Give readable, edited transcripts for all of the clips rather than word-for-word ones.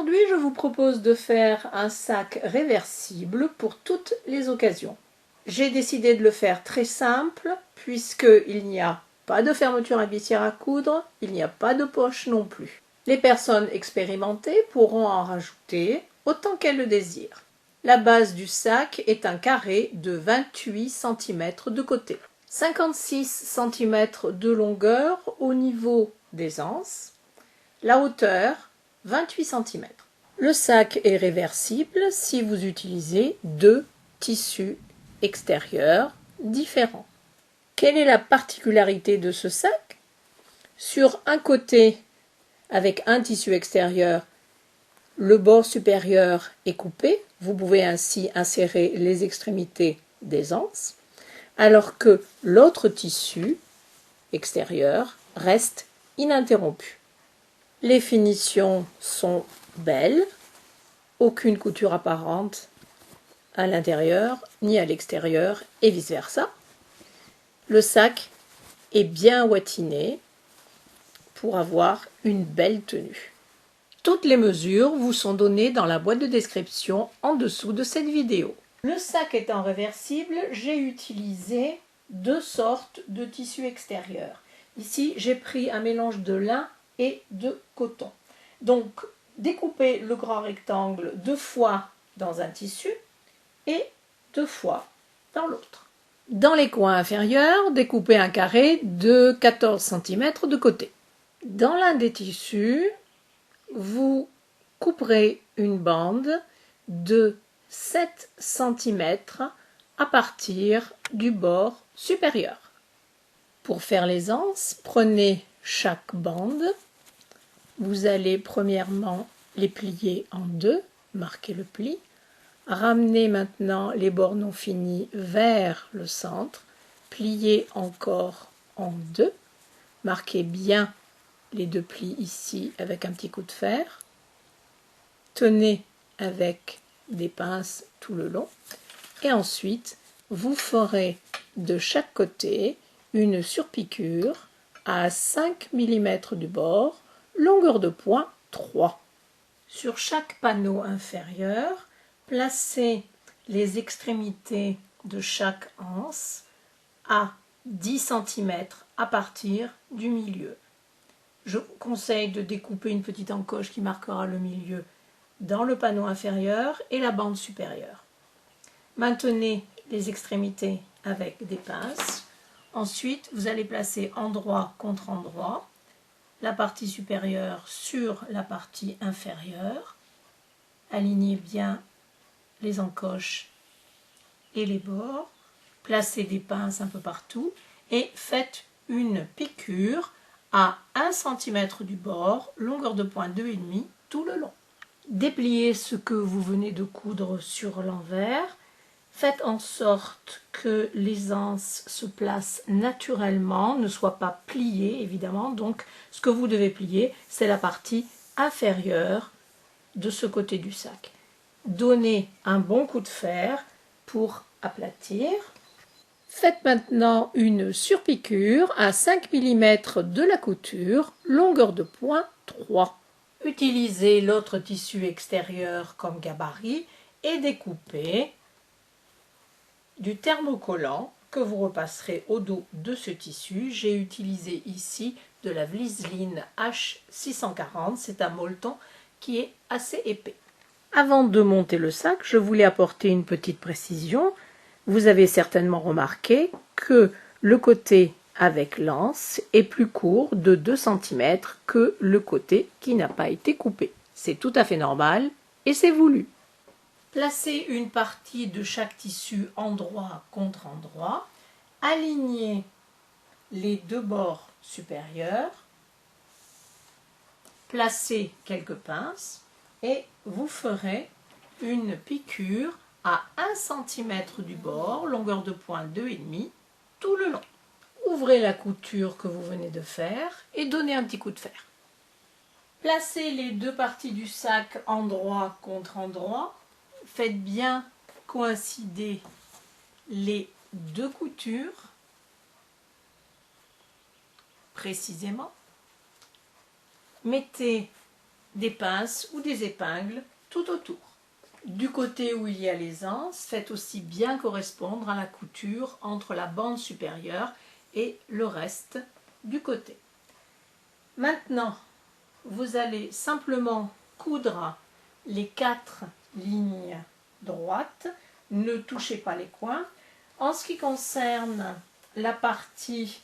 Aujourd'hui, je vous propose de faire un sac réversible pour toutes les occasions. J'ai décidé de le faire très simple puisqu'il n'y a pas de fermeture à glissière à coudre, il n'y a pas de poche non plus. Les personnes expérimentées pourront en rajouter autant qu'elles le désirent. La base du sac est un carré de 28 cm de côté, 56 cm de longueur au niveau des anses, la hauteur 28 cm. Le sac est réversible si vous utilisez deux tissus extérieurs différents. Quelle est la particularité de ce sac? Sur un côté, avec un tissu extérieur, le bord supérieur est coupé. Vous pouvez ainsi insérer les extrémités des anses, alors que l'autre tissu extérieur reste ininterrompu. Les finitions sont belles, aucune couture apparente à l'intérieur ni à l'extérieur et vice-versa. Le sac est bien ouatiné pour avoir une belle tenue. Toutes les mesures vous sont données dans la boîte de description en dessous de cette vidéo. Le sac étant réversible, j'ai utilisé deux sortes de tissus extérieurs. Ici, j'ai pris un mélange de lin et de coton. Donc, découpez le grand rectangle 2 fois dans un tissu et 2 fois dans l'autre. Dans les coins inférieurs, découpez un carré de 14 cm de côté. Dans l'un des tissus, vous couperez une bande de 7 cm à partir du bord supérieur. Pour faire les anses, prenez chaque bande. Vous allez premièrement les plier en deux, marquez le pli. Ramenez maintenant les bords non finis vers le centre, pliez encore en deux, marquez bien les deux plis ici avec un petit coup de fer. Tenez avec des pinces tout le long et ensuite vous ferez de chaque côté une surpiqûre à 5 mm du bord, longueur de point 3. Sur chaque panneau inférieur, placez les extrémités de chaque anse à 10 cm à partir du milieu. Je vous conseille de découper une petite encoche qui marquera le milieu dans le panneau inférieur et la bande supérieure. Maintenez les extrémités avec des pinces. Ensuite, vous allez placer endroit contre endroit la partie supérieure sur la partie inférieure. Alignez bien les encoches et les bords. Placez des pinces un peu partout et faites une piqûre à 1 cm du bord, longueur de point 2,5 tout le long. Dépliez ce que vous venez de coudre sur l'envers. Faites en sorte que les anses se placent naturellement, ne soient pas pliées évidemment. Donc ce que vous devez plier, c'est la partie inférieure de ce côté du sac. Donnez un bon coup de fer pour aplatir. Faites maintenant une surpiqûre à 5 mm de la couture, longueur de point 3. Utilisez l'autre tissu extérieur comme gabarit et découpez du thermocollant que vous repasserez au dos de ce tissu. J'ai utilisé ici de la Vliseline H640, c'est un molleton qui est assez épais. Avant de monter le sac, je voulais apporter une petite précision. Vous avez certainement remarqué que le côté avec l'anse est plus court de 2 cm que le côté qui n'a pas été coupé. C'est tout à fait normal et c'est voulu. Placez une partie de chaque tissu endroit contre endroit. Alignez les deux bords supérieurs. Placez quelques pinces et vous ferez une piqûre à 1 cm du bord, longueur de point 2,5 tout le long. Ouvrez la couture que vous venez de faire et donnez un petit coup de fer. Placez les deux parties du sac endroit contre endroit. Faites bien coïncider les deux coutures précisément. Mettez des pinces ou des épingles tout autour. Du côté où il y a les anses, faites aussi bien correspondre à la couture entre la bande supérieure et le reste du côté. Maintenant, vous allez simplement coudre les 4 lignes droites, ne touchez pas les coins. En ce qui concerne la partie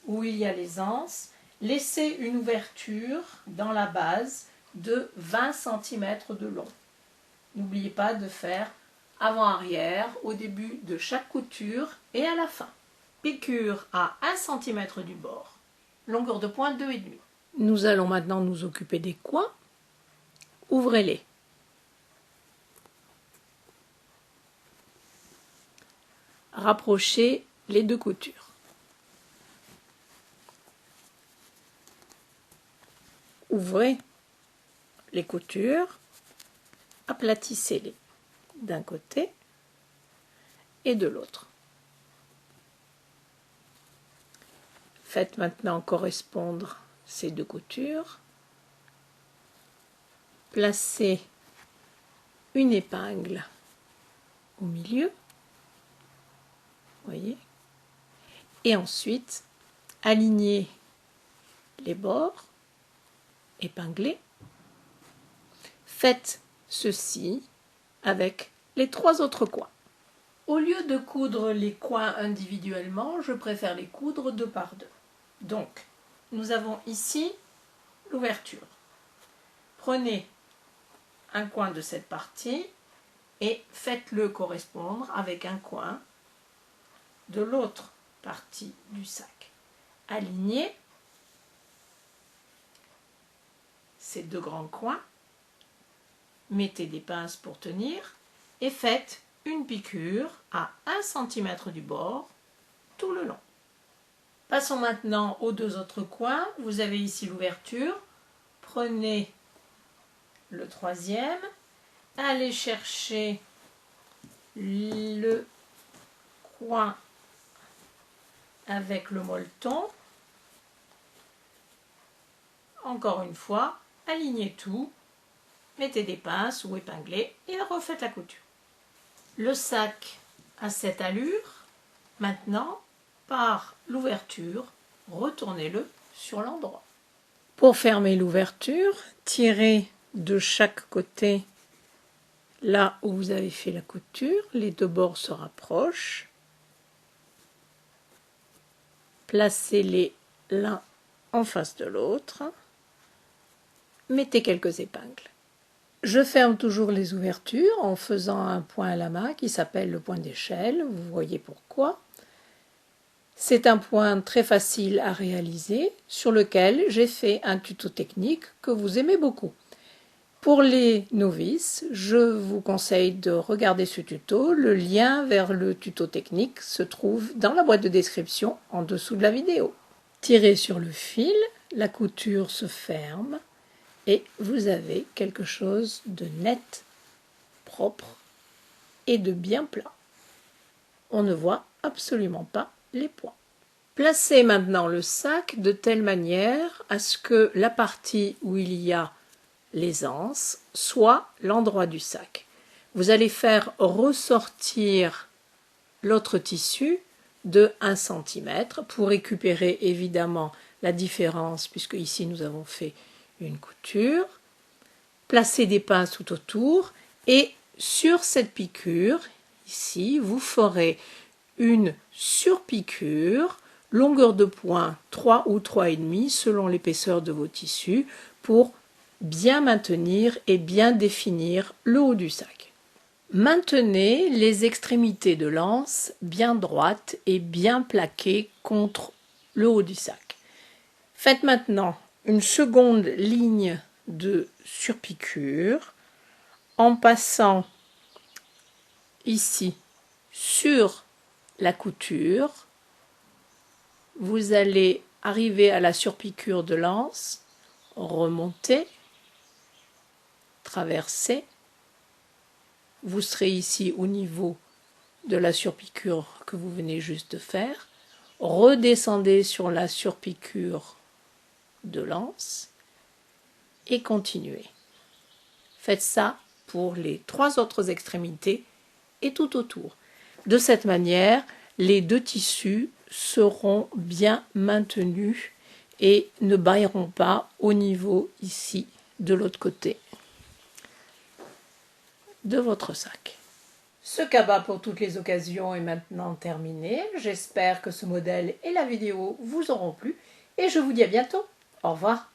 où il y a les anses, laissez une ouverture dans la base de 20 cm de long. N'oubliez pas de faire avant-arrière au début de chaque couture et à la fin. Piqûre à 1 cm du bord, longueur de pointe 2,5. Nous allons maintenant nous occuper des coins. Ouvrez-les. Rapprochez les 2 coutures. Ouvrez les coutures, aplatissez-les d'un côté et de l'autre. Faites maintenant correspondre ces 2 coutures. Placez une épingle au milieu, voyez, et ensuite alignez les bords, épinglés. Faites ceci avec les 3 autres coins. Au lieu de coudre les coins individuellement, je préfère les coudre 2 par 2. Donc, nous avons ici l'ouverture. Prenez un coin de cette partie et faites-le correspondre avec un coin de l'autre partie du sac. Alignez ces 2 grands coins, mettez des pinces pour tenir et faites une piqûre à 1 cm du bord tout le long. Passons maintenant aux 2 autres coins. Vous avez ici l'ouverture. Prenez le 3e, allez chercher le coin avec le molleton. Encore une fois, alignez tout, mettez des pinces ou épinglez et refaites la couture. Le sac a cette allure. Maintenant, par l'ouverture, retournez-le sur l'endroit. Pour fermer l'ouverture, tirez de chaque côté là où vous avez fait la couture, les 2 bords se rapprochent. Placez-les l'un en face de l'autre. Mettez quelques épingles. Je ferme toujours les ouvertures en faisant un point à la main qui s'appelle le point d'échelle. Vous voyez pourquoi. C'est un point très facile à réaliser sur lequel j'ai fait un tuto technique que vous aimez beaucoup. Pour les novices, je vous conseille de regarder ce tuto. Le lien vers le tuto technique se trouve dans la boîte de description en dessous de la vidéo. Tirez sur le fil, la couture se ferme et vous avez quelque chose de net, propre et de bien plat. On ne voit absolument pas les points. Placez maintenant le sac de telle manière à ce que la partie où il y a les anses soit l'endroit du sac. Vous allez faire ressortir l'autre tissu de 1 cm pour récupérer évidemment la différence puisque ici nous avons fait une couture. Placez des pinces tout autour et sur cette piqûre, ici, vous ferez une surpiqûre, longueur de point 3 ou 3,5 selon l'épaisseur de vos tissus pour bien maintenir et bien définir le haut du sac. Maintenez les extrémités de l'anse bien droites et bien plaquées contre le haut du sac. Faites maintenant une seconde ligne de surpiqûre en passant ici sur la couture. Vous allez arriver à la surpiqûre de l'anse, remonter, traverser. Vous serez ici au niveau de la surpiqûre que vous venez juste de faire. Redescendez sur la surpiqûre de l'anse et continuez. Faites ça pour les 3 autres extrémités et tout autour. De cette manière, les 2 tissus seront bien maintenus et ne bailleront pas au niveau ici de l'autre côté de votre sac. Ce cabas pour toutes les occasions est maintenant terminé. J'espère que ce modèle et la vidéo vous auront plu et je vous dis à bientôt. Au revoir.